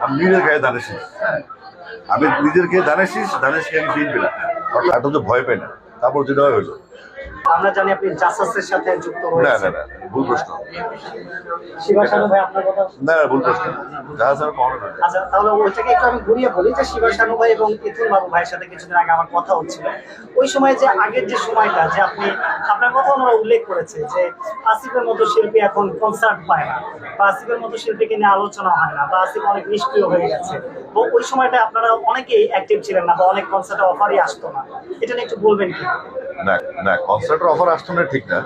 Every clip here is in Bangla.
আমি নিজের গায়ে ধানের শীষ। আমি নিজের গায়ে ধানের শীষ, ধানের শীষ আমি কিনবি না, এটা তো ভয় পাই না। তারপর যেটা হইলো, আমরা জানি আপনি জাসাসের সাথে যুক্ত না না রয়েছেন। না ভুল প্রশ্ন, শিবা শানু ভাই আপনার কথা। না না ভুল প্রশ্ন, জাহাজ আমার কখনো না। আচ্ছা, তাহলে ওইটাকে একটু আমি ঘুরিয়ে বলি যে শিবা শানু ভাই এবং ইথুন বাবু ভাইয়ের সাথে কিছুদিন আগে আমার কথা হচ্ছিল। ওই সময় যে আগের যে সময়টা যে আপনি আপনার কথা ওনারা উল্লেখ করেছে যে আসিফের মতো শিল্পী এখন কনসার্ট পায় না, বা আসিফের মতো শিল্পীকে নিয়ে আলোচনা হয় না, বা আসিফ অনেক নিষ্ক্রিয় হয়ে গেছে। তো ওই সময়টা আপনারা অনেকেই অ্যাক্টিভ ছিলেন না, বা অনেক কনসার্টে অফারই আসতো না। এটা নিয়ে একটু বলবেন কি? না না, কনসার্টের অফার আসতো না ঠিক না।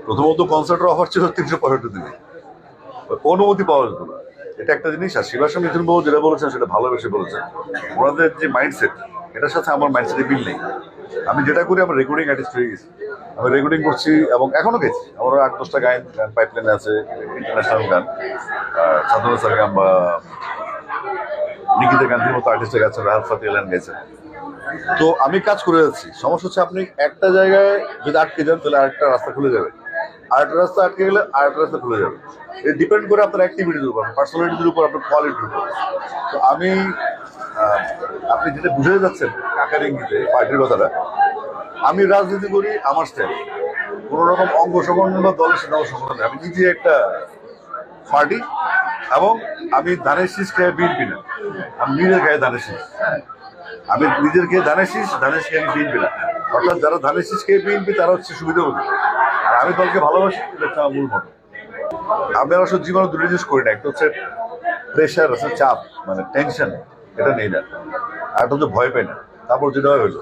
প্রথমত কনসার্টের অফার ছিল 365 দিনে, অনুমতি পাওয়া যেত না, এটা একটা জিনিস। আর শিবাসম মিথুন বাবু যেটা বলেছেন সেটা ভালোবেসে বলেছেন। ওনাদের যে মাইন্ডসেট, এটার সাথে আমার মাইন্ডসেটের মিল নেই। আমি যেটা করি, আমার রেকর্ডিং আর্টিস্ট হয়ে গেছি, আমি রেকর্ডিং করছি এবং এখনো গেছি। আমার 8-10টা গান পাইপলাইনে আছে, ইন্টারন্যাশনাল গান, সাধনা সারগাম বা নিকিতা গান্ধীর মতো আর্টিস্টের কাছে, রাহাত ফাতে গান গেছে। তো আমি কাজ করে যাচ্ছি। সমস্যা হচ্ছে আপনি একটা জায়গায় যদি আটকে যান তাহলে আরেকটা রাস্তা খুলে যাবে, আরেকটা রাস্তা আটকে গেলে আরেকটা রাস্তা খুলে যাবে। এটা ডিপেন্ড করে আপনার অ্যাক্টিভিটির উপর, পার্সোনালিটির উপর, আপনার কোয়ালিটির উপর। তো আমি আপনি যেটা বুঝে যাচ্ছেন কাকার ইঙ্গিতে পার্টির কথাটা, আমি রাজনীতি করি আমার স্টাইল, কোনো রকম অঙ্গ সংগঠন বা দলের সাথে আমার সংগঠন নেই। আমি নিজে একটা পার্টি, এবং আমি ধানের শীষ খেয়ে বিএনপি না, আমি নিজের গায়ে ধানের শীষ। আমি নিজের খেয়ে ধানের শীষ, ধানের শীষ আমি বিএনপি না। অর্থাৎ যারা ধানের শীষ খেয়ে বিএনপি তারা হচ্ছে সুবিধাভোগী, আর আমি দলকে ভালোবাসি, এটা হচ্ছে আমার মূল মত। আমি আসলে জীবনে দুটো জিনিস করি না, একটা হচ্ছে প্রেশার আছে, চাপ, মানে টেনশন, এটা নেই না। আর একটা হচ্ছে ভয় পাই না, তারপর যেটা হইলো।